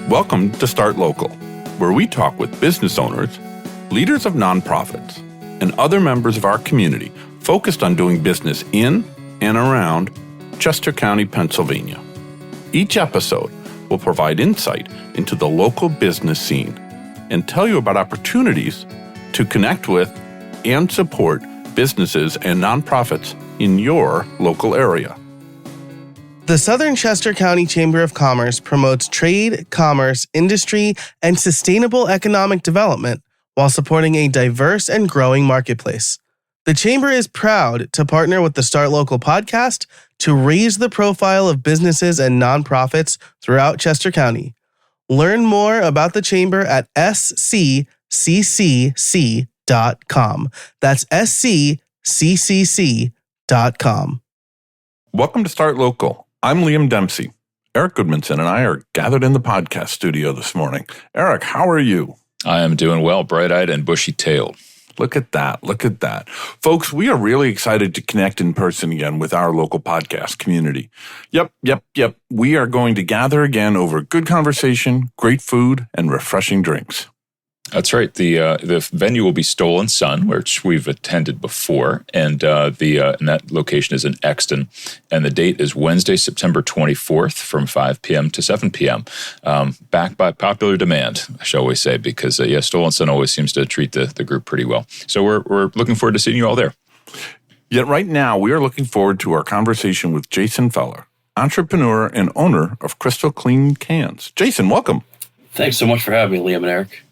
Welcome to Start Local, where we talk with business owners, leaders of nonprofits, and other members of our community focused on doing business in and around Chester County, Pennsylvania. Each episode will provide insight into the local business scene and tell you about opportunities to connect with and support businesses and nonprofits in your local area. The Southern Chester County Chamber of Commerce promotes trade, commerce, industry, and sustainable economic development while supporting a diverse and growing marketplace. The Chamber is proud to partner with the Start Local podcast to raise the profile of businesses and nonprofits throughout Chester County. Learn more about the Chamber at sccc.com. That's sccc.com. Welcome to Start Local. I'm Liam Dempsey. Eric Goodmanson and I are gathered in the podcast studio this morning. Eric, how are you? I am doing well, bright-eyed and bushy-tailed. Look at that. Look at that. Folks, we are really excited to connect in person again with our local podcast community. Yep. We are going to gather again over good conversation, great food, and refreshing drinks. That's right. The venue will be Stolen Sun, which we've attended before, and and that location is in Exton, and the date is Wednesday, September 24th from 5 p.m. to 7 p.m. Backed by popular demand, shall we say, because Stolen Sun always seems to treat the group pretty well. So we're looking forward to seeing you all there. Yet right now, we are looking forward to our conversation with Jason Feller, entrepreneur and owner of Crystal Clean Canz. Jason, welcome. Thanks so much for having me, Liam and Eric.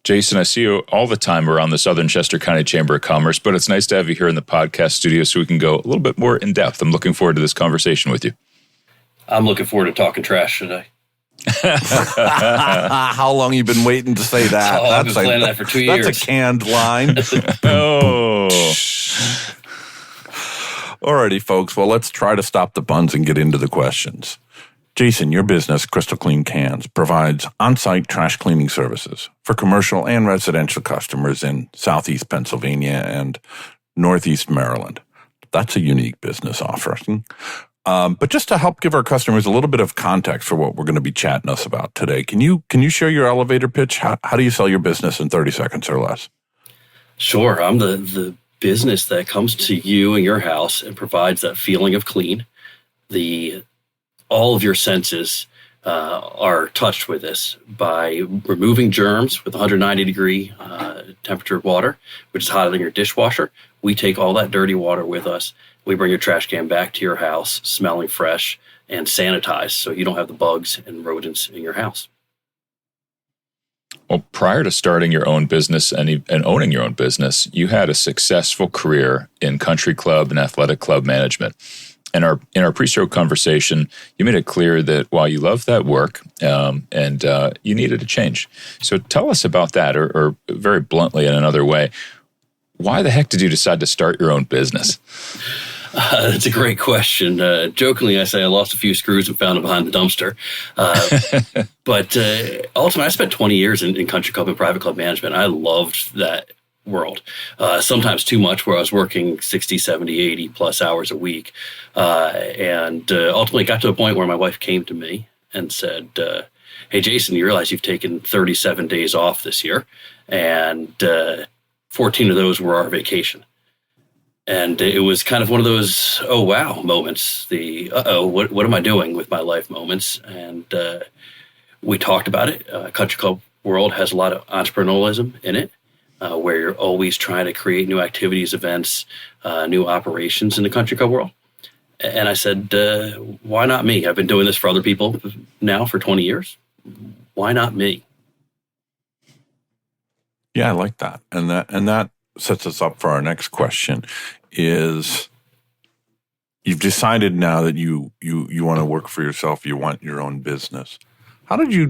Jason, I see you all the time around the Southern Chester County Chamber of Commerce, but it's nice to have you here in the podcast studio so we can go a little bit more in depth. I'm looking forward to this conversation with you. I'm looking forward to talking trash today. How long you been waiting to say that? I've been planning that for 2 years. That's a canned line. Oh. Alrighty, folks. Well, let's try to stop the puns and get into the questions. Jason, your business, Crystal Clean Canz, provides on-site trash cleaning services for commercial and residential customers in Southeast Pennsylvania and Northeast Maryland. That's a unique business offering. But just to help give our customers a little bit of context for what we're going to be chatting us about today, can you share your elevator pitch? How do you sell your business in 30 seconds or less? Sure. I'm the business that comes to you and your house and provides that feeling of clean. All of your senses are touched with this by removing germs with 190-degree temperature water, which is hotter than your dishwasher. We take all that dirty water with us. We bring your trash can back to your house, smelling fresh and sanitized, so you don't have the bugs and rodents in your house. Well, prior to starting your own business and owning your own business, you had a successful career in country club and athletic club management. In our pre-show conversation, you made it clear that while you loved that work and you needed a change. So tell us about that, or very bluntly in another way, why the heck did you decide to start your own business? That's a great question. Jokingly, I say I lost a few screws and found them behind the dumpster. But ultimately, I spent 20 years in country club and private club management. I loved that world, sometimes too much, where I was working 60, 70, 80 plus hours a week. And ultimately got to a point where my wife came to me and said, hey, Jason, you realize you've taken 37 days off this year, and 14 of those were our vacation. And it was kind of one of those, oh, wow moments, what am I doing with my life moments? And we talked about it. Country club world has a lot of entrepreneurialism in it. Where you're always trying to create new activities, events, new operations in the country club world. And I said, why not me? I've been doing this for other people now for 20 years. Why not me? Yeah, I like that. And that sets us up for our next question is, you've decided now that you want to work for yourself, you want your own business. How did you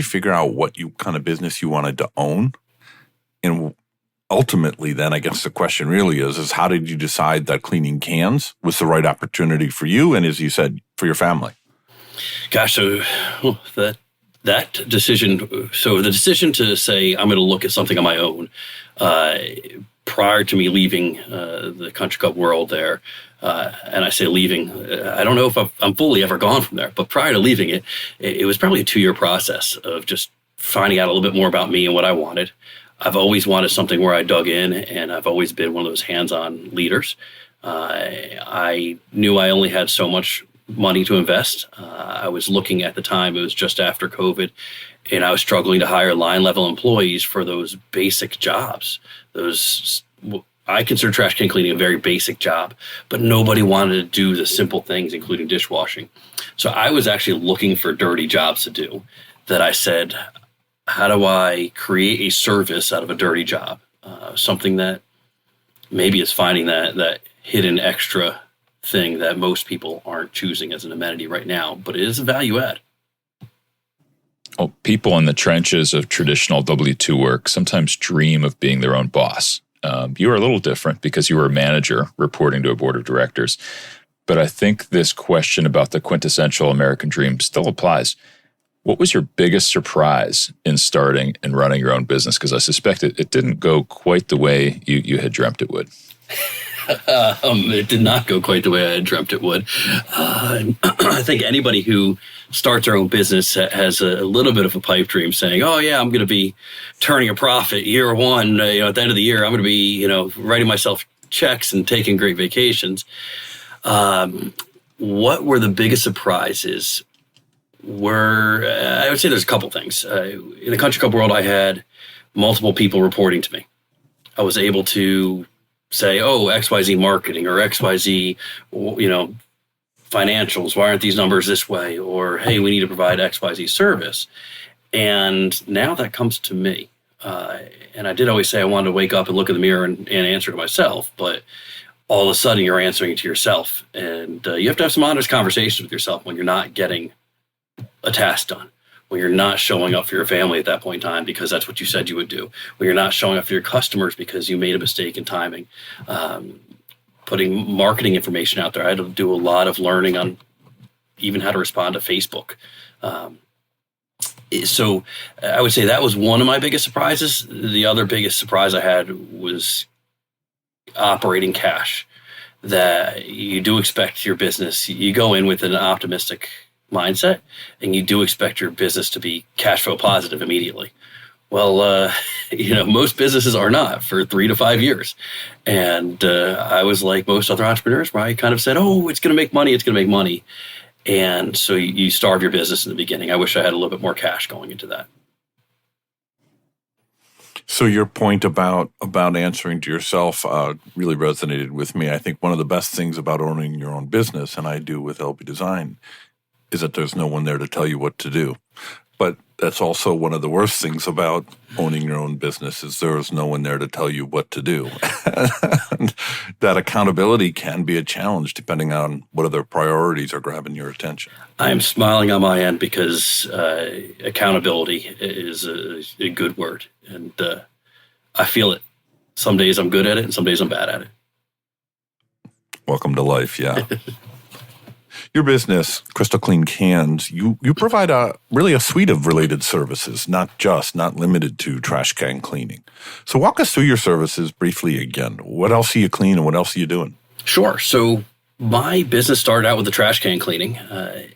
figure out what kind of business you wanted to own? And ultimately, then, I guess the question really is how did you decide that cleaning cans was the right opportunity for you and, as you said, for your family? Gosh, so that decision, so the decision to say I'm going to look at something on my own, prior to me leaving the country club world there, And I say leaving, I don't know if I'm fully ever gone from there, but prior to leaving it was probably a 2-year process of just finding out a little bit more about me and what I wanted. I've always wanted something where I dug in, and I've always been one of those hands-on leaders. I knew I only had so much money to invest. I was looking at the time, it was just after COVID, and I was struggling to hire line-level employees for those basic jobs. I consider trash can cleaning a very basic job, but nobody wanted to do the simple things, including dishwashing. So I was actually looking for dirty jobs to do that I said, how do I create a service out of a dirty job? Something that maybe is finding that hidden extra thing that most people aren't choosing as an amenity right now, but it is a value add. Well, people in the trenches of traditional W-2 work sometimes dream of being their own boss. You were a little different because you were a manager reporting to a board of directors. But I think this question about the quintessential American dream still applies. What was your biggest surprise in starting and running your own business? Because I suspect it didn't go quite the way you had dreamt it would. It did not go quite the way I had dreamt it would. I think anybody who starts their own business has a little bit of a pipe dream saying, oh, yeah, I'm going to be turning a profit year one. At the end of the year, I'm going to be, writing myself checks and taking great vacations. What were the biggest surprises? I would say there's a couple things. In the country club world, I had multiple people reporting to me. I was able to say, oh, XYZ marketing or XYZ, financials. Why aren't these numbers this way? Or, hey, we need to provide XYZ service. And now that comes to me. And I did always say I wanted to wake up and look in the mirror and answer to myself. But all of a sudden you're answering to yourself. And you have to have some honest conversations with yourself when you're not getting a task done, when you're not showing up for your family at that point in time because that's what you said you would do, when you're not showing up for your customers because you made a mistake in timing, putting marketing information out there. I had to do a lot of learning on even how to respond to Facebook. So I would say that was one of my biggest surprises. The other biggest surprise I had was operating cash. That you do expect your business, you go in with an optimistic mindset, and you do expect your business to be cash flow positive immediately. Well, most businesses are not for 3 to 5 years. And I was like most other entrepreneurs where I kind of said, oh, it's going to make money. It's going to make money. And so you starve your business in the beginning. I wish I had a little bit more cash going into that. So your point about answering to yourself really resonated with me. I think one of the best things about owning your own business, and I do with LB Design, is that there's no one there to tell you what to do. But that's also one of the worst things about owning your own business is there's no one there to tell you what to do. That accountability can be a challenge depending on what other priorities are grabbing your attention. I'm smiling on my end because accountability is a good word. And I feel it. Some days I'm good at it and some days I'm bad at it. Welcome to life, yeah. Your business, Crystal Clean Canz, you provide a suite of related services, not limited to trash can cleaning. So walk us through your services briefly again. What else are you cleaning and what else are you doing? Sure. So my business started out with the trash can cleaning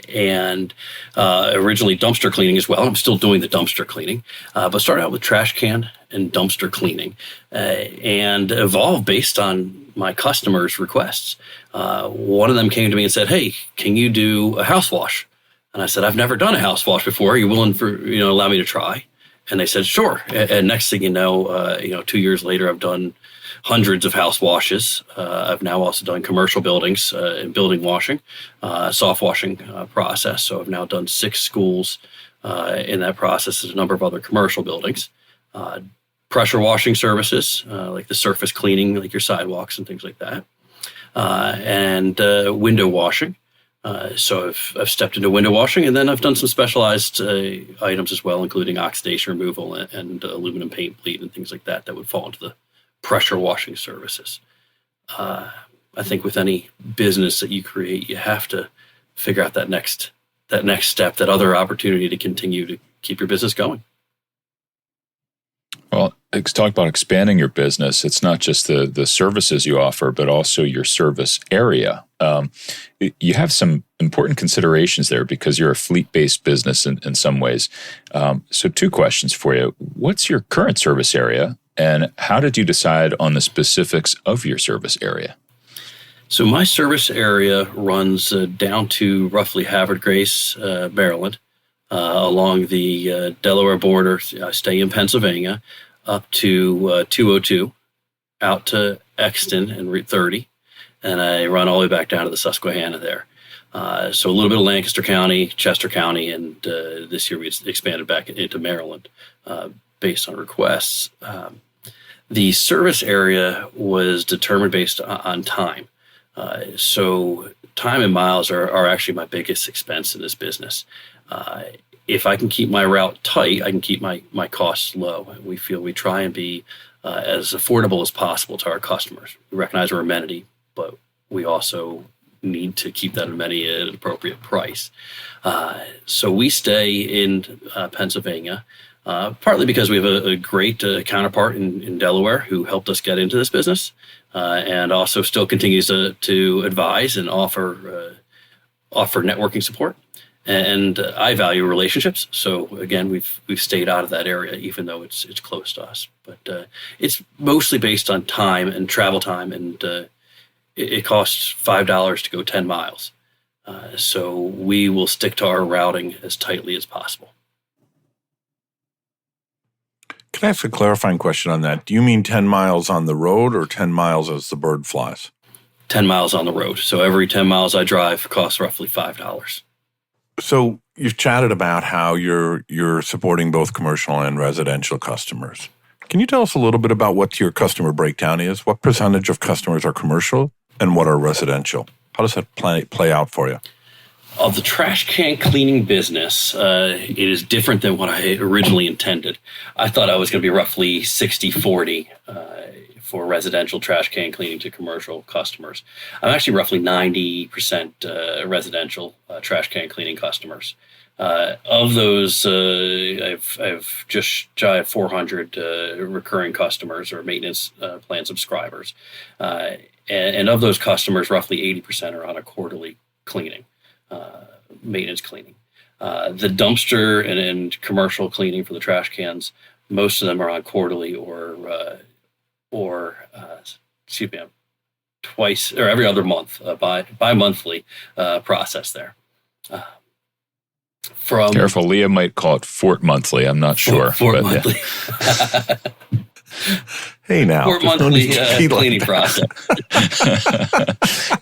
and originally dumpster cleaning as well. I'm still doing the dumpster cleaning, but started out with trash can and dumpster cleaning and evolved based on my customers' requests. One of them came to me and said, hey, can you do a house wash? And I said, I've never done a house wash before. Are you willing for, allow me to try? And they said, sure. And next thing you know, 2 years later, I've done hundreds of house washes. I've now also done commercial buildings and building washing, soft washing process. So I've now done 6 schools in that process and a number of other commercial buildings. Pressure washing services, like the surface cleaning, like your sidewalks and things like that. And window washing. So I've stepped into window washing, and then I've done some specialized items as well, including oxidation removal and aluminum paint bleed and things like that would fall into the pressure washing services. I think with any business that you create, you have to figure out that next step, that other opportunity to continue to keep your business going. Well, talk about expanding your business, it's not just the services you offer, but also your service area. You have some important considerations there because you're a fleet-based business in some ways. So 2 questions for you. What's your current service area, and how did you decide on the specifics of your service area? So my service area runs down to roughly Havre de Grace, Maryland, along the Delaware border. I stay in Pennsylvania, up to 202, out to Exton and Route 30, and I run all the way back down to the Susquehanna there. So a little bit of Lancaster County, Chester County, and this year we expanded back into Maryland based on requests. The service area was determined based on time. So time and miles are actually my biggest expense in this business. If I can keep my route tight, I can keep my costs low. We try and be as affordable as possible to our customers. We recognize we're amenity, but we also need to keep that amenity at an appropriate price. So we stay in Pennsylvania, partly because we have a great counterpart in Delaware who helped us get into this business, and also still continues to advise and offer networking support. And I value relationships, so again, we've stayed out of that area, even though it's close to us. But it's mostly based on time and travel time, and it costs $5 to go 10 miles. So we will stick to our routing as tightly as possible. Can I ask a clarifying question on that? Do you mean 10 miles on the road or 10 miles as the bird flies? 10 miles on the road. So every 10 miles I drive costs roughly $5. So you've chatted about how you're supporting both commercial and residential customers. Can you tell us a little bit about what your customer breakdown is? What percentage of customers are commercial and what are residential? How does that play out for you? Of the trash can cleaning business, it is different than what I originally intended. I thought I was going to be roughly 60-40 for residential trash can cleaning to commercial customers. I'm actually roughly 90% residential trash can cleaning customers. Of those, I've just shy of 400 recurring customers or maintenance plan subscribers. And of those customers, roughly 80% are on a quarterly cleaning. Maintenance cleaning. The dumpster and commercial cleaning for the trash cans, most of them are on quarterly or twice or every other month, bi-monthly process there. Careful, Leah might call it Fort monthly. I'm not sure. Fort monthly. Yeah. Hey now. Fort monthly cleaning process.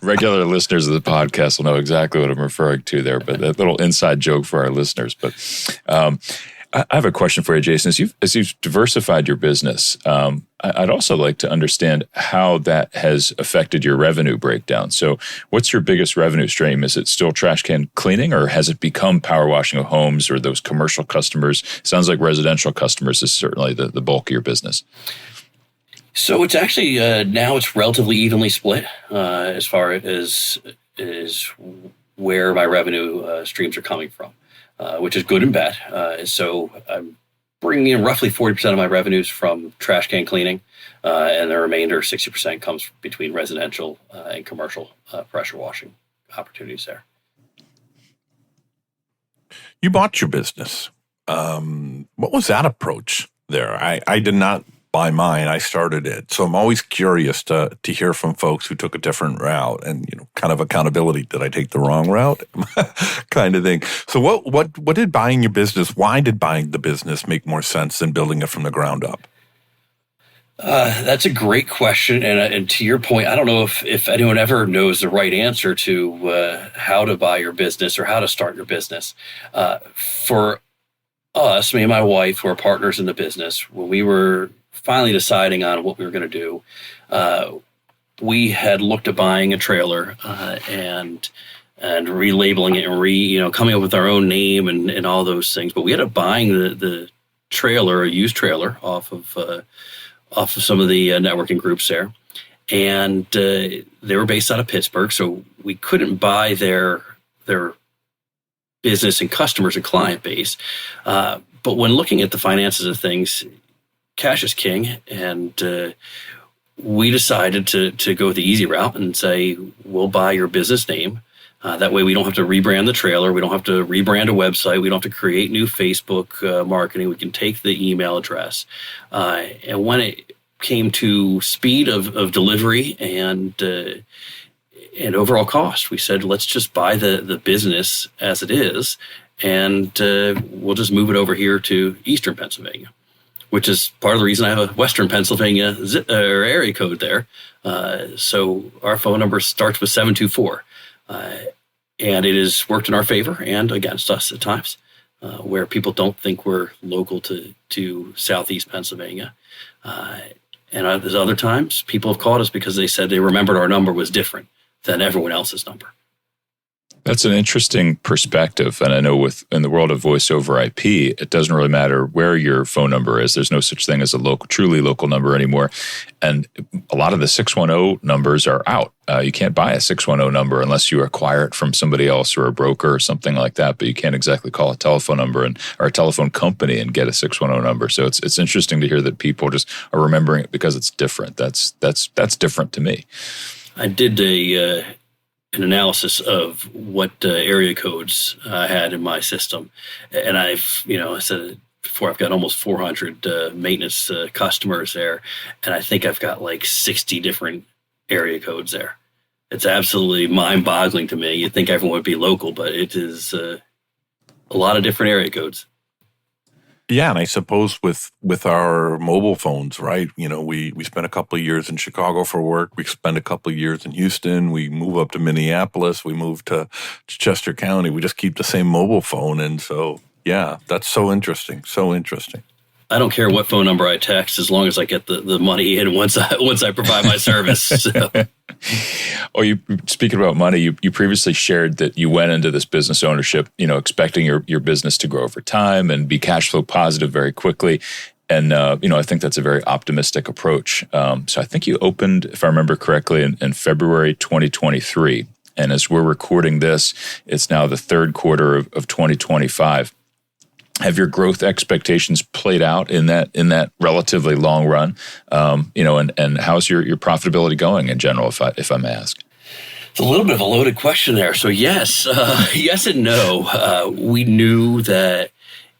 Regular listeners of the podcast will know exactly what I'm referring to there, but that little inside joke for our listeners. But I have a question for you, Jason. As you've diversified your business, I'd also like to understand how that has affected your revenue breakdown. So what's your biggest revenue stream? Is it still trash can cleaning, or has it become power washing of homes or those commercial customers? Sounds like residential customers is certainly the bulk of your business. So it's actually now it's relatively evenly split as far as where my revenue streams are coming from, which is good and bad. So I'm bringing in roughly 40% of my revenues from trash can cleaning, and the remainder, 60%, comes between residential and commercial pressure washing opportunities there. You bought your business. What was that approach there? I did not buy mine. I started it. So I'm always curious to hear from folks who took a different route and, kind of accountability. Did I take the wrong route? kind of thing. So what did buying your business, why did buying the business make more sense than building it from the ground up? That's a great question. And to your point, I don't know if anyone ever knows the right answer to how to buy your business or how to start your business. For us, me and my wife, who are partners in the business, when we were finally deciding on what we were going to do, we had looked at buying a trailer and relabeling it and coming up with our own name and all those things. But we ended up buying the trailer, a used trailer, off of some of the networking groups there, and they were based out of Pittsburgh, so we couldn't buy their business and customers and client base. But when looking at the finances of things, cash is king, and we decided to go the easy route and say, we'll buy your business name. That way we don't have to rebrand the trailer. We don't have to rebrand a website. We don't have to create new Facebook marketing. We can take the email address. And when it came to speed of delivery and overall cost, we said, let's just buy the business as it is, and we'll just move it over here to Eastern Pennsylvania, which is part of the reason I have a Western Pennsylvania area code there. So our phone number starts with 724. And it has worked in our favor and against us at times, where people don't think we're local to Southeast Pennsylvania. And there's other times people have called us because they said they remembered our number was different than everyone else's number. That's an interesting perspective. And I know in the world of voice over IP, it doesn't really matter where your phone number is. There's no such thing as a truly local number anymore. And a lot of the 610 numbers are out. You can't buy a 610 number unless you acquire it from somebody else or a broker or something like that. But you can't exactly call a telephone number or a telephone company and get a 610 number. So it's interesting to hear that people just are remembering it because it's different. That's different to me. I did an analysis of what area codes I had in my system. And I said before, I've got almost 400 maintenance customers there. And I think I've got like 60 different area codes there. It's absolutely mind-boggling to me. You'd think everyone would be local, but it is a lot of different area codes. Yeah, and I suppose with our mobile phones, right? We spent a couple of years in Chicago for work. We spent a couple of years in Houston. We move up to Minneapolis. We move to Chester County. We just keep the same mobile phone. And so, yeah, that's so interesting. So interesting. I don't care what phone number I text as long as I get the money in once I provide my service. So. Oh, speaking about money, you previously shared that you went into this business ownership, expecting your business to grow over time and be cash flow positive very quickly. And, I think that's a very optimistic approach. So I think you opened, if I remember correctly, in February 2023. And as we're recording this, it's now the third quarter of 2025. Have your growth expectations played out in that relatively long run? And how's your profitability going in general, if I may ask? It's a little bit of a loaded question there. So yes and no. We knew that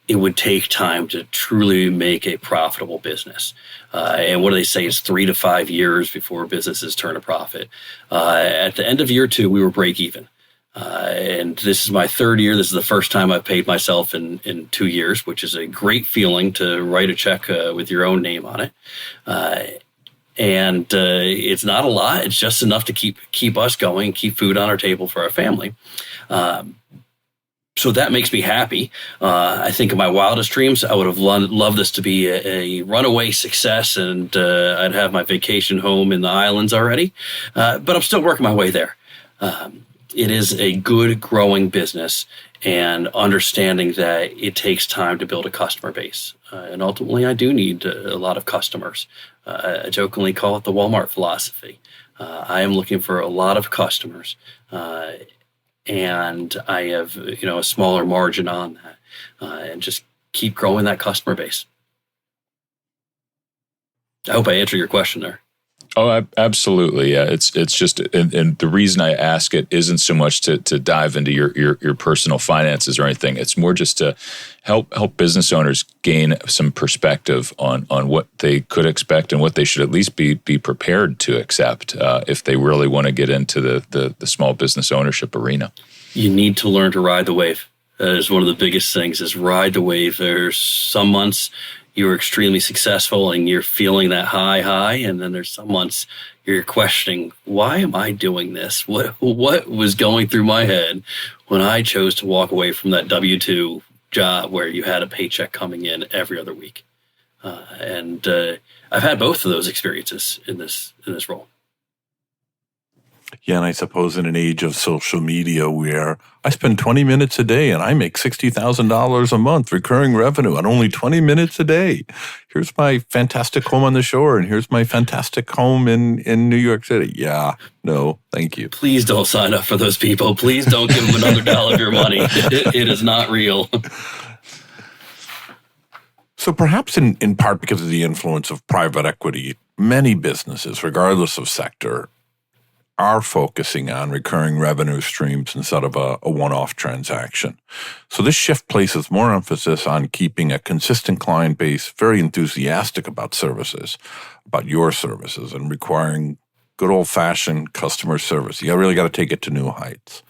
it would take time to truly make a profitable business. And what do they say? It's 3 to 5 years before businesses turn a profit. At the end of year 2, we were break even. And this is my third year. This is the first time I've paid myself in 2 years, which is a great feeling to write a check with your own name on it. And it's not a lot. It's just enough to keep us going, keep food on our table for our family. So that makes me happy. I think in my wildest dreams, I would have loved this to be a runaway success, and I'd have my vacation home in the islands already. But I'm still working my way there. It is a good growing business, and understanding that it takes time to build a customer base. And ultimately, I do need a lot of customers. I jokingly call it the Walmart philosophy. I am looking for a lot of customers, and I have a smaller margin on that, and just keep growing that customer base. I hope I answered your question there. Oh, absolutely. Yeah, it's just, and the reason I ask it isn't so much to dive into your personal finances or anything. It's more just to help business owners gain some perspective on what they could expect and what they should at least be prepared to accept if they really want to get into the small business ownership arena. You need to learn to ride the wave. That is one of the biggest things, is ride the wave. There's some months you're extremely successful and you're feeling that high, and then there's some months you're questioning, why am I doing this? What was going through my head when I chose to walk away from that W-2 job where you had a paycheck coming in every other week? And I've had both of those experiences in this role. Yeah, and I suppose in an age of social media where I spend 20 minutes a day and I make $60,000 a month recurring revenue on only 20 minutes a day. Here's my fantastic home on the shore, and here's my fantastic home in New York City. Yeah, no, thank you. Please don't sign up for those people. Please don't give them another dollar of your money. It is not real. So perhaps in part because of the influence of private equity, many businesses, regardless of sector, are focusing on recurring revenue streams instead of a one-off transaction. So this shift places more emphasis on keeping a consistent client base very enthusiastic about services, about your services, and requiring good old-fashioned customer service. You really got to take it to new heights.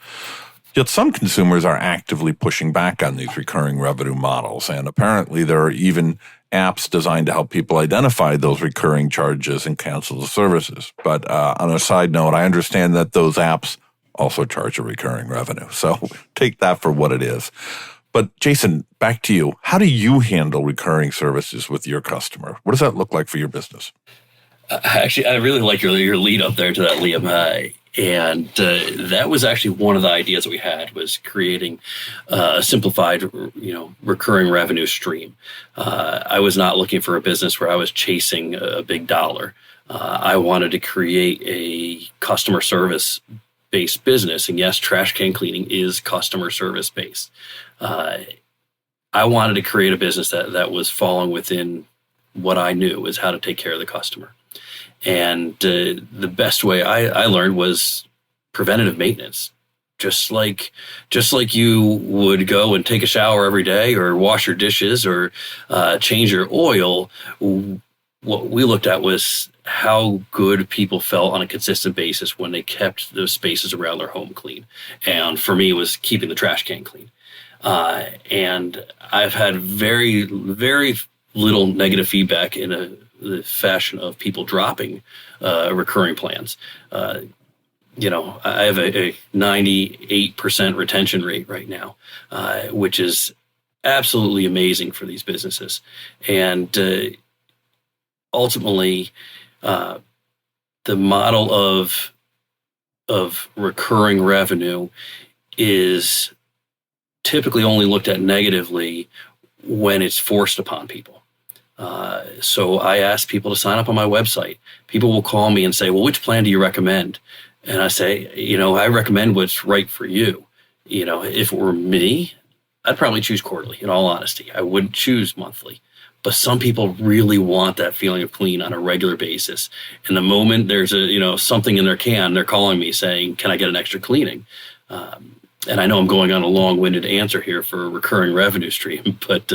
Yet some consumers are actively pushing back on these recurring revenue models, and apparently there are even apps designed to help people identify those recurring charges and cancel the services. But on a side note, I understand that those apps also charge a recurring revenue. So take that for what it is. But Jason, back to you. How do you handle recurring services with your customer? What does that look like for your business? Actually, I really like your lead up there to that, Liam. And that was actually one of the ideas that we had, was creating a simplified, recurring revenue stream. I was not looking for a business where I was chasing a big dollar. I wanted to create a customer service based business. And yes, trash can cleaning is customer service based. I wanted to create a business that was falling within what I knew is how to take care of the customer. And the best way I learned was preventative maintenance. Just like you would go and take a shower every day, or wash your dishes, or change your oil. What we looked at was how good people felt on a consistent basis when they kept those spaces around their home clean. And for me, it was keeping the trash can clean. And I've had very, very little negative feedback in the fashion of people dropping recurring plans. I have a 98% retention rate right now, which is absolutely amazing for these businesses. And ultimately, the model of recurring revenue is typically only looked at negatively when it's forced upon people. So I ask people to sign up on my website. People will call me and say, well, which plan do you recommend? And I say, I recommend what's right for you. If it were me, I'd probably choose quarterly, in all honesty. I wouldn't choose monthly. But some people really want that feeling of clean on a regular basis. And the moment there's something in their can, they're calling me saying, can I get an extra cleaning? And I know I'm going on a long-winded answer here for a recurring revenue stream, but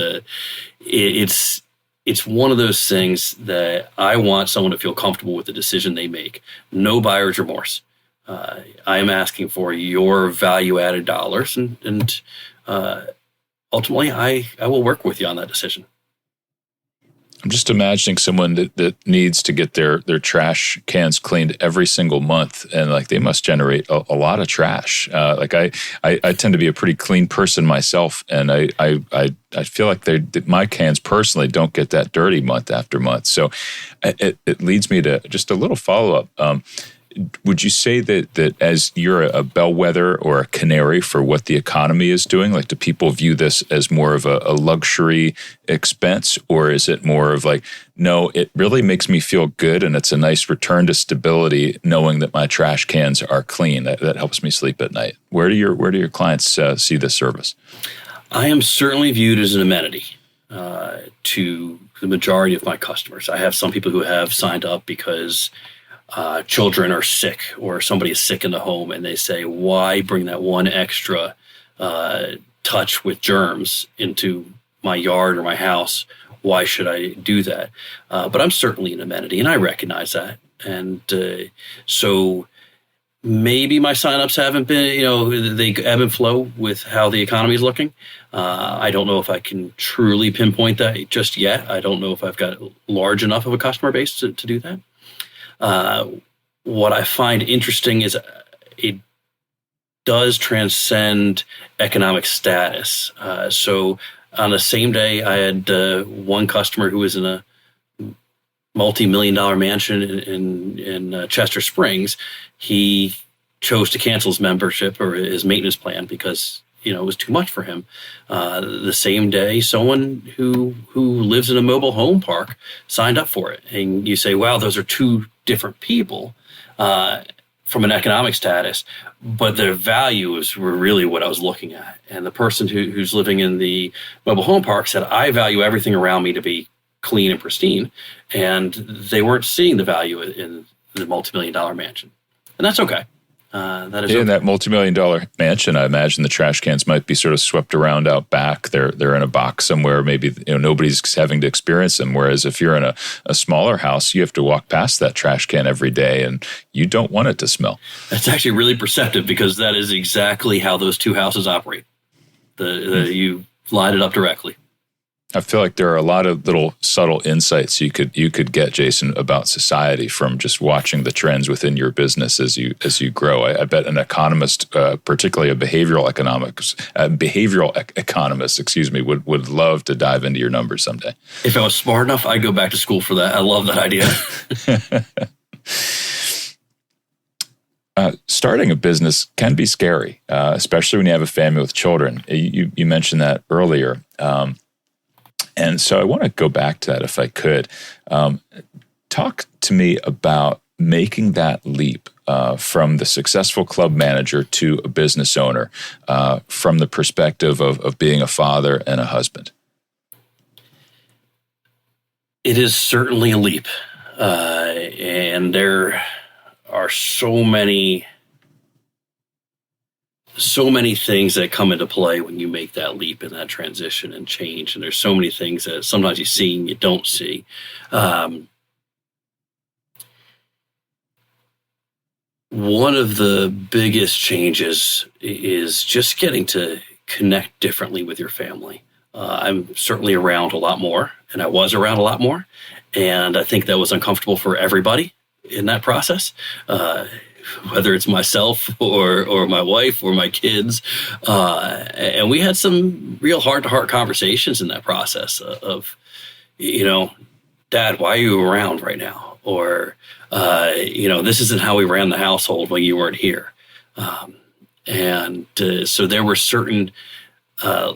it's one of those things that I want someone to feel comfortable with the decision they make. No buyer's remorse. I am asking for your value-added dollars, and ultimately, I will work with you on that decision. I'm just imagining someone that needs to get their trash cans cleaned every single month, and they must generate a lot of trash. I tend to be a pretty clean person myself, and I feel like my cans personally don't get that dirty month after month. So it leads me to just a little follow up. Would you say that as you're a bellwether or a canary for what the economy is doing, do people view this as more of a luxury expense, or is it more of no, it really makes me feel good and it's a nice return to stability knowing that my trash cans are clean? That helps me sleep at night. Where do your clients see this service? I am certainly viewed as an amenity to the majority of my customers. I have some people who have signed up because children are sick or somebody is sick in the home, and they say, why bring that one extra touch with germs into my yard or my house? Why should I do that? But I'm certainly an amenity, and I recognize that. And so maybe my signups haven't been, they ebb and flow with how the economy is looking. I don't know if I can truly pinpoint that just yet. I don't know if I've got large enough of a customer base to do that. What I find interesting is it does transcend economic status. So on the same day, I had one customer who was in a multi-million-dollar mansion in Chester Springs. He chose to cancel his membership or his maintenance plan because it was too much for him. The same day, someone who lives in a mobile home park signed up for it. And you say, wow, those are two different people. from an economic status, but their values were really what I was looking at. And the person who's living in the mobile home park said, I value everything around me to be clean and pristine. And they weren't seeing the value in the multi-million-dollar mansion. And that's okay. That is in okay. that multi-million-dollar mansion, I imagine the trash cans might be sort of swept around out back. They're in a box somewhere. Maybe nobody's having to experience them. Whereas if you're in a smaller house, you have to walk past that trash can every day, and you don't want it to smell. That's actually really perceptive, because that is exactly how those two houses operate. You line it up directly. I feel like there are a lot of little subtle insights you could get, Jason, about society from just watching the trends within your business as you grow. I bet an economist, particularly a behavioral economist, would love to dive into your numbers someday. If I was smart enough, I'd go back to school for that. I love that idea. Starting a business can be scary, especially when you have a family with children. You mentioned that earlier. And so I want to go back to that if I could. Talk to me about making that leap from the successful club manager to a business owner from the perspective of being a father and a husband. It is certainly a leap. And there are so many things that come into play when you make that leap and that transition and change. And there's so many things that sometimes you see and you don't see. One of the biggest changes is just getting to connect differently with your family. I'm certainly around a lot more, and I was around a lot more. And I think that was uncomfortable for everybody in that process. Whether it's myself or my wife or my kids. And we had some real heart-to-heart conversations in that process of, Dad, why are you around right now? Or, this isn't how we ran the household when you weren't here. So there were certain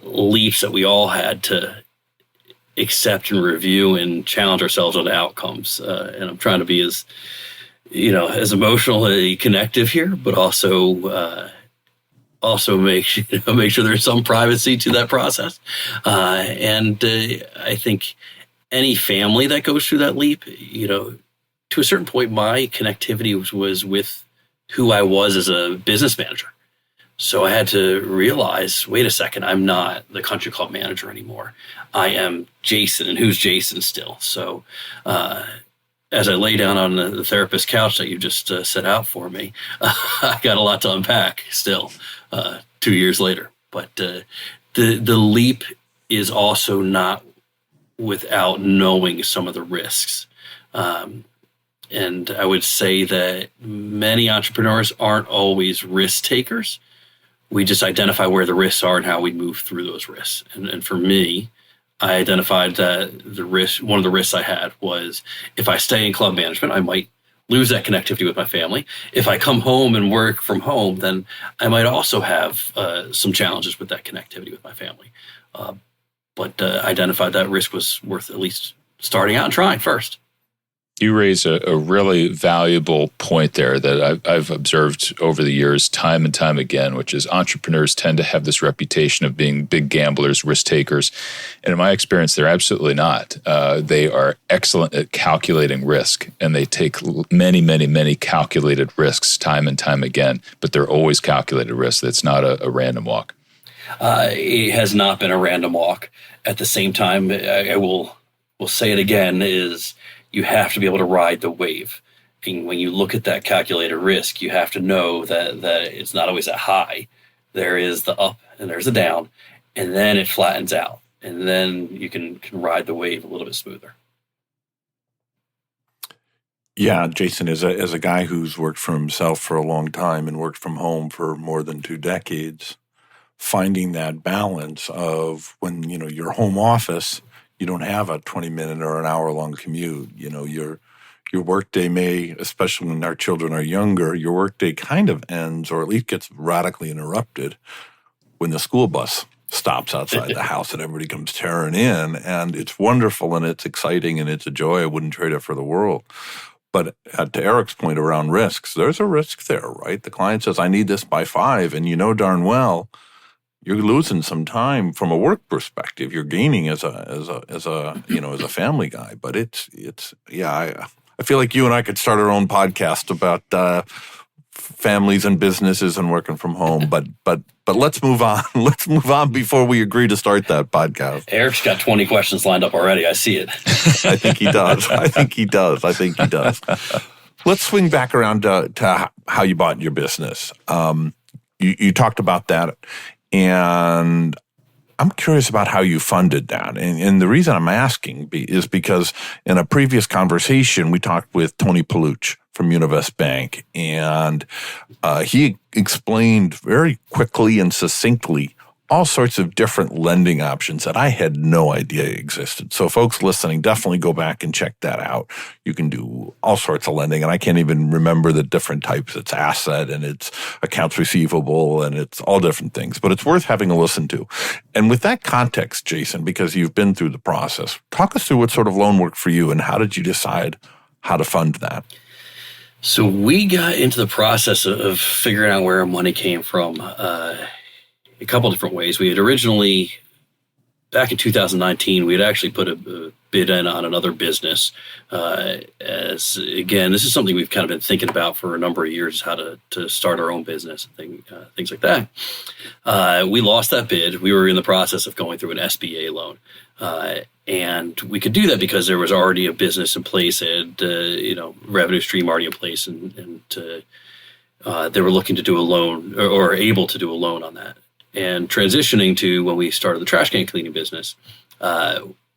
leaps that we all had to accept and review and challenge ourselves on the outcomes. And I'm trying to be as emotionally connective here, but also make sure there's some privacy to that process. I think any family that goes through that leap, to a certain point, my connectivity was with who I was as a business manager. So I had to realize, wait a second, I'm not the country club manager anymore. I am Jason, and who's Jason still? So, as I lay down on the therapist couch that you just set out for me, I got a lot to unpack still 2 years later. But the leap is also not without knowing some of the risks. And I would say that many entrepreneurs aren't always risk takers. We just identify where the risks are and how we move through those risks. And for me, I identified that one of the risks I had was if I stay in club management, I might lose that connectivity with my family. If I come home and work from home, then I might also have some challenges with that connectivity with my family. But identified that risk was worth at least starting out and trying first. You raise a really valuable point there that I've observed over the years time and time again, which is entrepreneurs tend to have this reputation of being big gamblers, risk takers. And in my experience, they're absolutely not. They are excellent at calculating risk, and they take many, many, many calculated risks time and time again, but they're always calculated risks. It's not a random walk. It has not been a random walk. At the same time, I will say it again, is you have to be able to ride the wave. And when you look at that calculated risk, you have to know that it's not always that high. There is the up and there's the down, and then it flattens out. And then you can ride the wave a little bit smoother. Yeah, Jason, as a guy who's worked for himself for a long time and worked from home for more than 2 decades, finding that balance of when, your home office, you don't have a 20-minute or an hour-long commute. Your workday may, especially when our children are younger, your workday kind of ends or at least gets radically interrupted when the school bus stops outside the house and everybody comes tearing in. And it's wonderful and it's exciting and it's a joy. I wouldn't trade it for the world. But to Eric's point around risks, there's a risk there, right? The client says, I need this by 5, and you know darn well you're losing some time from a work perspective. You're gaining as a family guy. But I feel like you and I could start our own podcast about families and businesses and working from home. But let's move on. Let's move on before we agree to start that podcast. Eric's got 20 questions lined up already. I see it. I think he does. Let's swing back around to how you bought your business. You talked about that, and I'm curious about how you funded that. And the reason I'm asking is because in a previous conversation, we talked with Tony Paluch from Univest Bank, and he explained very quickly and succinctly all sorts of different lending options that I had no idea existed. So folks listening, definitely go back and check that out. You can do all sorts of lending, and I can't even remember the different types. It's asset, and it's accounts receivable, and it's all different things, but it's worth having a listen to. And with that context, Jason, because you've been through the process, talk us through what sort of loan worked for you, and how did you decide how to fund that? So we got into the process of figuring out where our money came from a couple different ways. We had originally, back in 2019, we had actually put a bid in on another business. As again, this is something we've kind of been thinking about for a number of years, how to start our own business, things like that. We lost that bid. We were in the process of going through an SBA loan. And we could do that because there was already a business in place, and revenue stream already in place, and they were looking to do a loan or able to do a loan on that. And transitioning to when we started the trash can cleaning business,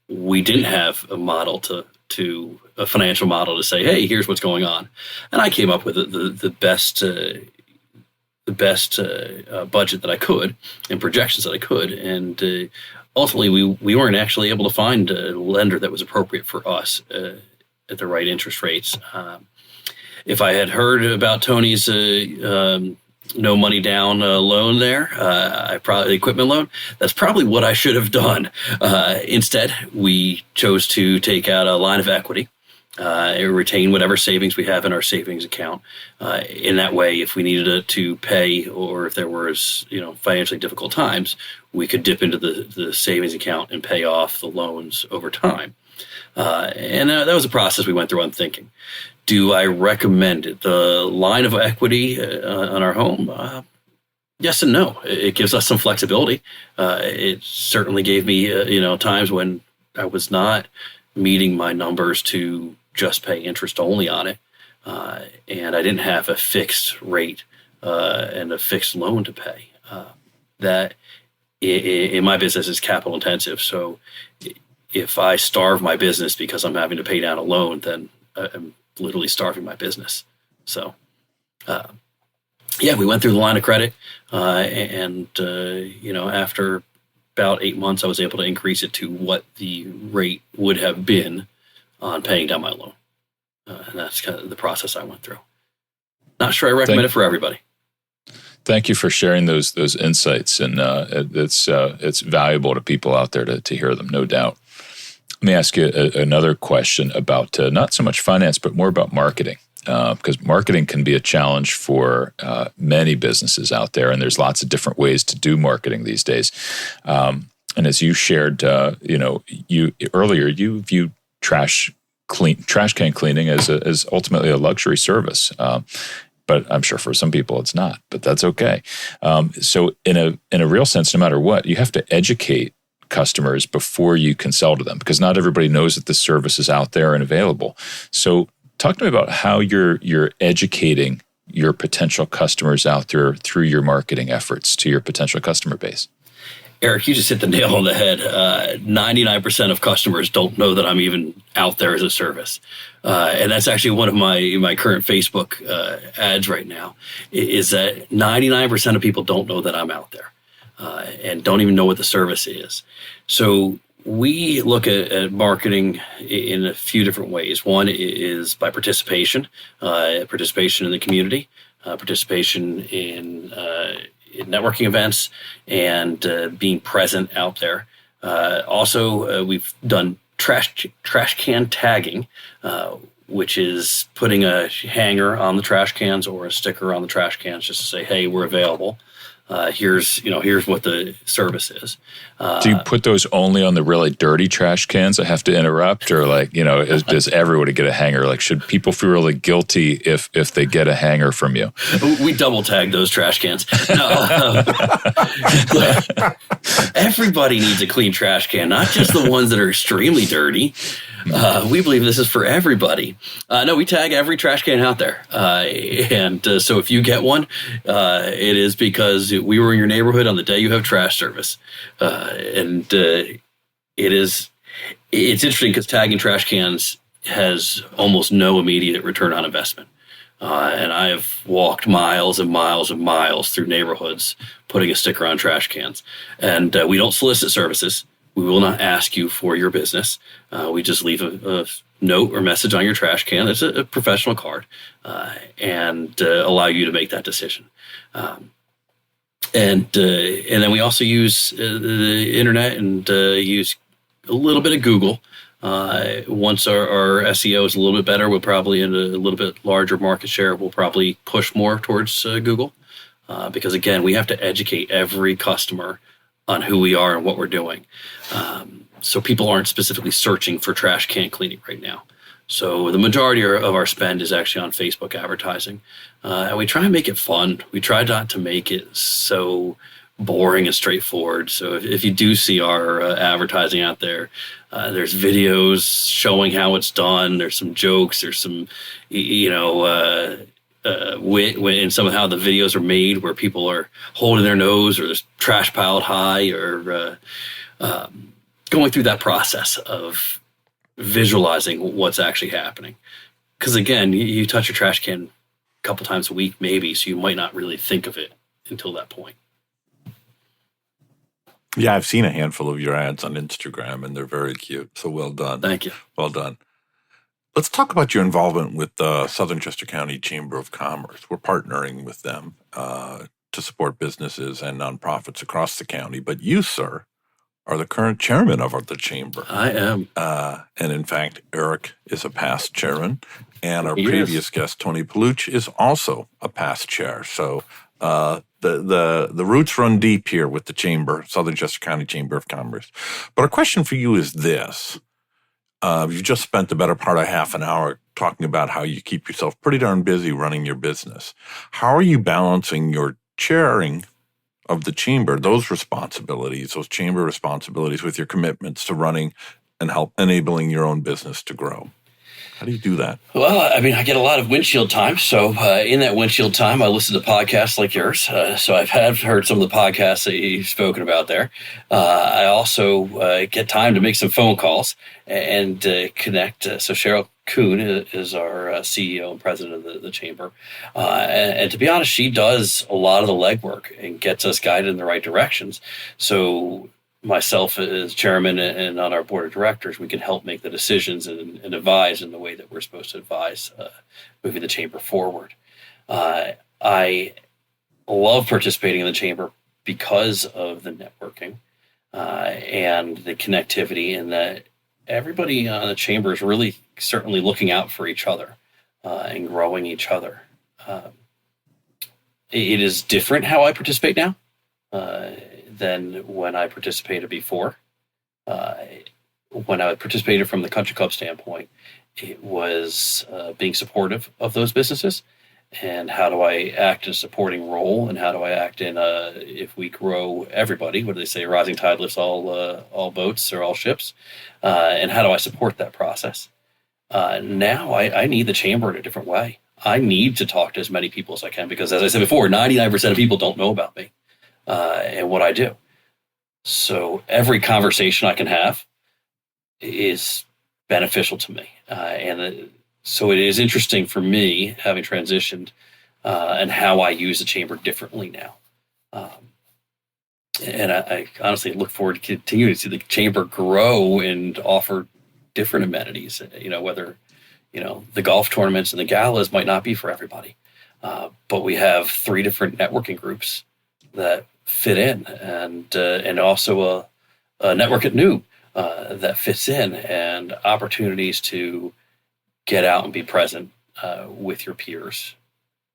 we didn't have a model to a financial model to say, hey, here's what's going on. And I came up with the best budget that I could and projections that I could, and ultimately, we weren't actually able to find a lender that was appropriate for us at the right interest rates. If I had heard about Tony's no money down loan there, equipment loan, that's probably what I should have done. Instead, we chose to take out a line of equity, retain whatever savings we have in our savings account. In that way, if we needed to pay, or if there was financially difficult times, we could dip into the savings account and pay off the loans over time. And that was a process we went through on thinking. Do I recommend it? The line of equity on our home? Yes and no. It gives us some flexibility. It certainly gave me times when I was not meeting my numbers to just pay interest only on it. And I didn't have a fixed rate and a fixed loan to pay. That in my business is capital intensive. So if I starve my business because I'm having to pay down a loan, then I'm literally starving my business. So we went through the line of credit, and after about 8 months, I was able to increase it to what the rate would have been on paying down my loan. And that's kind of the process I went through. Not sure I recommend it for everybody. Thank you for sharing those insights, and it's valuable to people out there to hear them, no doubt. Let me ask you another question about not so much finance, but more about marketing, because marketing can be a challenge for many businesses out there, and there's lots of different ways to do marketing these days. And as you shared, you viewed trash can cleaning as ultimately a luxury service. But I'm sure for some people it's not, but that's okay. So in a real sense, no matter what, you have to educate customers before you can sell to them, because not everybody knows that this service is out there and available. So talk to me about how you're educating your potential customers out there through your marketing efforts to your potential customer base. Eric, you just hit the nail on the head. 99% of customers don't know that I'm even out there as a service. And that's actually one of my current Facebook ads right now, is that 99% of people don't know that I'm out there and don't even know what the service is. So we look at marketing in a few different ways. One is by participation in the community, participation in networking events, and being present out there. Also, we've done trash can tagging, which is putting a hanger on the trash cans or a sticker on the trash cans just to say, hey, we're available. Here's what the service is. Do you put those only on the really dirty trash cans? I have to interrupt, or does everybody get a hanger? Like, should people feel really guilty if they get a hanger from you? We double tag those trash cans. No, everybody needs a clean trash can, not just the ones that are extremely dirty. We believe this is for everybody. No, we tag every trash can out there. So if you get one, it is because we were in your neighborhood on the day you have trash service. It's interesting because tagging trash cans has almost no immediate return on investment. And I have walked miles and miles and miles through neighborhoods putting a sticker on trash cans. And we don't solicit services. We will not ask you for your business. We just leave a note or message on your trash can. It's a professional card, and allow you to make that decision. And then we also use the internet and use a little bit of Google. Once our SEO is a little bit better, we'll probably in a little bit larger market share. We'll probably push more towards Google because again, we have to educate every customer on who we are and what we're doing. So people aren't specifically searching for trash can cleaning right now. So the majority of our spend is actually on Facebook advertising. And we try and make it fun. We try not to make it so boring and straightforward. So if you do see our advertising out there, there's videos showing how it's done. There's some jokes. There's some, wit in some of how the videos are made, where people are holding their nose or there's trash piled high, or going through that process of visualizing what's actually happening. Because again, you touch your trash can a couple times a week, maybe, so you might not really think of it until that point. Yeah, I've seen a handful of your ads on Instagram, and they're very cute. So well done. Thank you. Well done. Let's talk about your involvement with the Southern Chester County Chamber of Commerce. We're partnering with them to support businesses and nonprofits across the county. But you, sir, are the current chairman of the chamber. I am. And in fact, Eric is a past chairman, and our previous guest, Tony Paluch, is also a past chair. So the roots run deep here with the chamber, Southern Chester County Chamber of Commerce. But our question for you is this. You just spent the better part of half an hour talking about how you keep yourself pretty darn busy running your business. How are you balancing your chairing of the chamber, those chamber responsibilities, with your commitments to running and help enabling your own business to grow? How do you do that? Well, I mean, I get a lot of windshield time. So in that windshield time, I listen to podcasts like yours. So I've heard some of the podcasts that you've spoken about there. I also get time to make some phone calls and connect. So Cheryl Kuhn is our CEO and president of the chamber. And to be honest, she does a lot of the legwork and gets us guided in the right directions. So myself as chairman and on our board of directors, we can help make the decisions and advise in the way that we're supposed to advise, moving the chamber forward. I love participating in the chamber because of the networking and the connectivity, and that everybody on the chamber is really certainly looking out for each other and growing each other. It is different how I participate now than when I participated before. When I participated from the country club standpoint, it was being supportive of those businesses, and how do I act in a supporting role, and how do I act in if we grow everybody, what do they say, rising tide lifts all boats or all ships, and how do I support that process? Now I need the chamber in a different way. I need to talk to as many people as I can, because as I said before, 99% of people don't know about me and what I do. So every conversation I can have is beneficial to me. So it is interesting for me, having transitioned, and how I use the chamber differently now. And I honestly look forward to continuing to see the chamber grow and offer different amenities, whether, the golf tournaments and the galas might not be for everybody. But we have 3 different networking groups that fit in, and also a network at noon that fits in, and opportunities to get out and be present with your peers.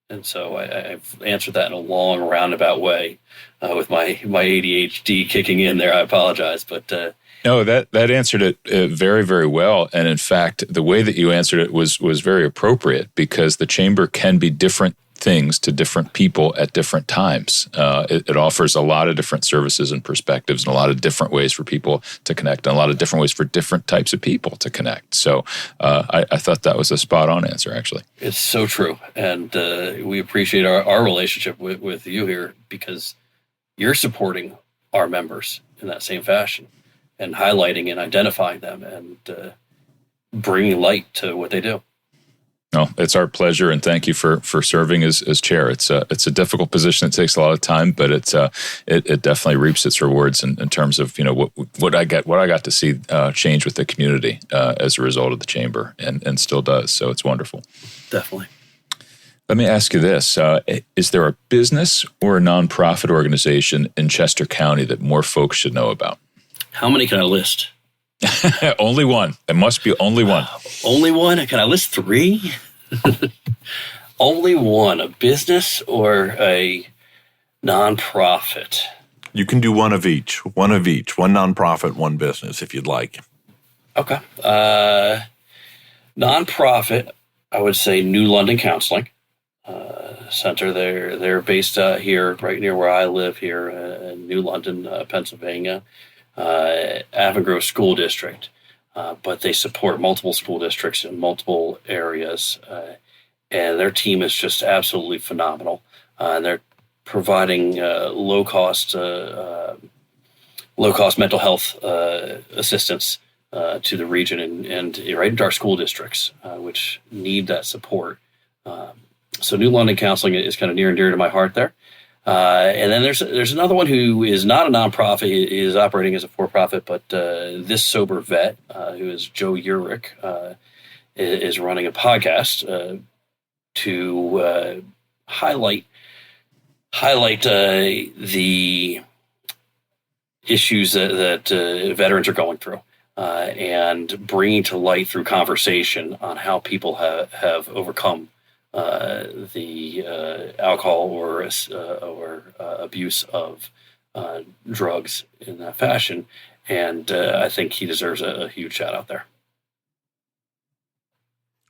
And so I've answered that in a long, roundabout way with my ADHD kicking in there. I apologize, but no, that answered it very, very well. And in fact, the way that you answered it was very appropriate, because the chamber can be different things to different people at different times. It offers a lot of different services and perspectives, and a lot of different ways for people to connect, and a lot of different ways for different types of people to connect. So I thought that was a spot on answer, actually. It's so true. And we appreciate our relationship with you here, because you're supporting our members in that same fashion and highlighting and identifying them and bringing light to what they do. No, it's our pleasure, and thank you for serving as chair. It's a difficult position. It takes a lot of time, but it definitely reaps its rewards in terms of what I got to see change with the community as a result of the chamber, and still does. So it's wonderful. Definitely. Let me ask you this: is there a business or a nonprofit organization in Chester County that more folks should know about? How many can I list? Only one. It must be only one. Only one? Can I list 3? Only one. A business or a nonprofit? You can do one of each. One nonprofit, one business, if you'd like. Okay. Nonprofit, I would say New London Counseling Center. They're based here, right near where I live here in New London, Pennsylvania. Avon Grove School District, but they support multiple school districts in multiple areas, and their team is just absolutely phenomenal. And they're providing low cost mental health assistance to the region and right into our school districts, which need that support. So New London Counseling is kind of near and dear to my heart there. And then there's another one who is not a nonprofit. He is operating as a for-profit, but This Sober Vet, who is Joe Urich, is running a podcast to highlight the issues that veterans are going through, and bringing to light through conversation on how people have overcome the alcohol or abuse of drugs in that fashion. And I think he deserves a huge shout out there.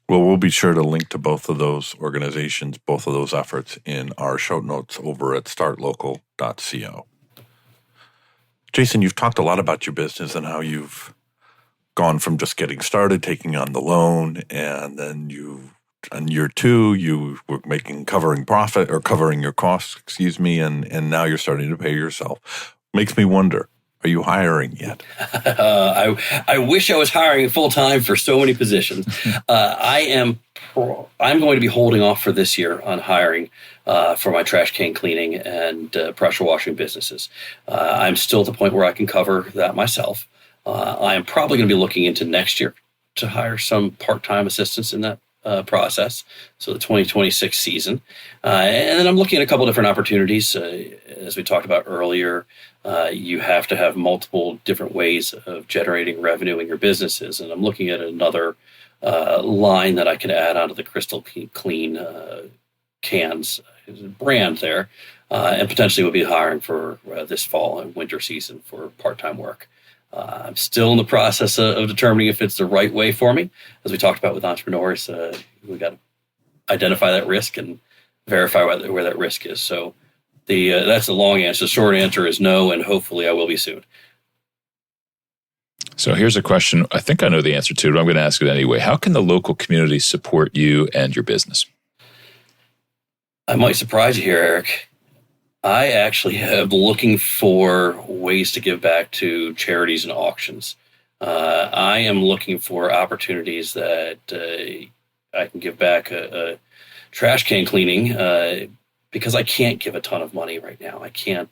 Well, we'll be sure to link to both of those organizations, both of those efforts in our show notes over at startlocal.co. Jason, you've talked a lot about your business and how you've gone from just getting started, taking on the loan, and then in year 2, you were covering your costs, and now you're starting to pay yourself. Makes me wonder, are you hiring yet? I wish I was hiring full time for so many positions. I'm going to be holding off for this year on hiring for my trash can cleaning and pressure washing businesses. I'm still at the point where I can cover that myself. I am probably going to be looking into next year to hire some part-time assistants in that process, so the 2026 season. And then I'm looking at a couple different opportunities. As we talked about earlier, you have to have multiple different ways of generating revenue in your businesses. And I'm looking at another line that I can add onto the Crystal Clean Canz brand there, and potentially will be hiring for this fall and winter season for part-time work. I'm still in the process of determining if it's the right way for me. As we talked about with entrepreneurs, we got to identify that risk and verify where that risk is. So that's the long answer. The short answer is no, and hopefully I will be soon. So here's a question. I think I know the answer to it, but I'm going to ask it anyway. How can the local community support you and your business? I might surprise you here, Eric. I actually am looking for ways to give back to charities and auctions. I am looking for opportunities that I can give back a trash can cleaning because I can't give a ton of money right now. I can't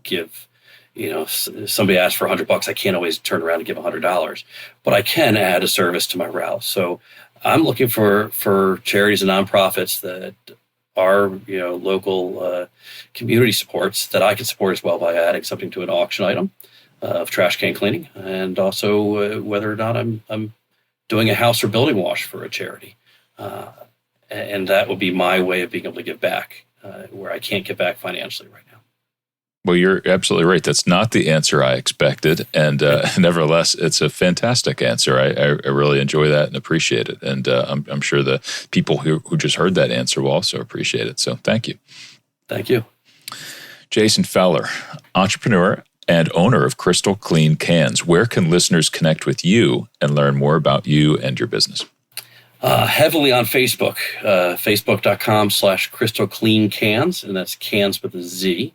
give, if somebody asks for $100, I can't always turn around and give $100, but I can add a service to my route. So I'm looking for charities and nonprofits that are local community supports that I can support as well by adding something to an auction item of trash can cleaning, and also whether or not I'm doing a house or building wash for a charity. And that would be my way of being able to give back where I can't give back financially right now. Well, you're absolutely right. That's not the answer I expected. And nevertheless, it's a fantastic answer. I really enjoy that and appreciate it. And I'm sure the people who just heard that answer will also appreciate it. So thank you. Thank you. Jason Feller, entrepreneur and owner of Crystal Clean Canz. Where can listeners connect with you and learn more about you and your business? Heavily on Facebook, facebook.com/Crystal Clean Canz, and that's cans with a Z.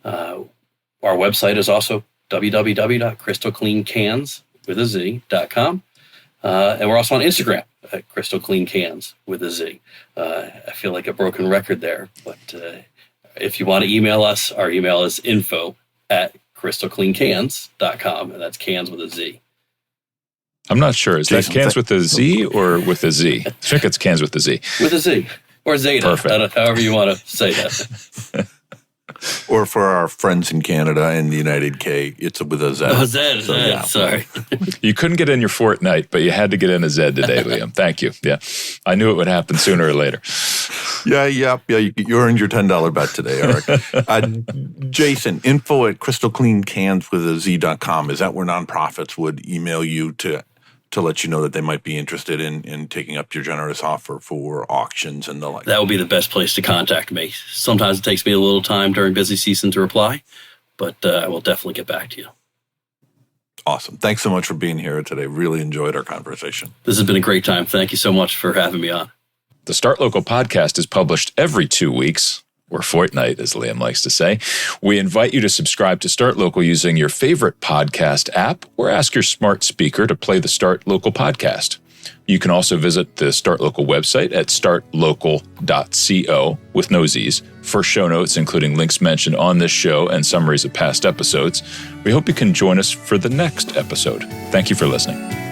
Our website is also www.crystalcleancanz.com. And we're also on Instagram at Crystal Clean Canz with a Z. I feel like a broken record there, but if you want to email us, our email is info@crystalcleancanz.com, and that's cans with a Z. I'm not sure. Is Jason, that cans with a Z or with a Z? I think it's cans with a Z. With a Z. Or Zeta. Perfect. However you want to say that. Or for our friends in Canada and the United K, it's with a Z. Oh, Z. So, yeah. Sorry. You couldn't get in your fortnight, but you had to get in a Z today, Liam. Thank you. Yeah. I knew it would happen sooner or later. Yeah. You earned your $10 bet today, Eric. Jason, info@crystalcleancanz.com. Is that where nonprofits would email you to let you know that they might be interested in taking up your generous offer for auctions and the like? That would be the best place to contact me. Sometimes it takes me a little time during busy season to reply, but I will definitely get back to you. Awesome. Thanks so much for being here today. Really enjoyed our conversation. This has been a great time. Thank you so much for having me on. The Start Local podcast is published every 2 weeks, or fortnight, as Liam likes to say. We invite you to subscribe to Start Local using your favorite podcast app or ask your smart speaker to play the Start Local podcast. You can also visit the Start Local website at startlocal.co with no Z's for show notes, including links mentioned on this show and summaries of past episodes. We hope you can join us for the next episode. Thank you for listening.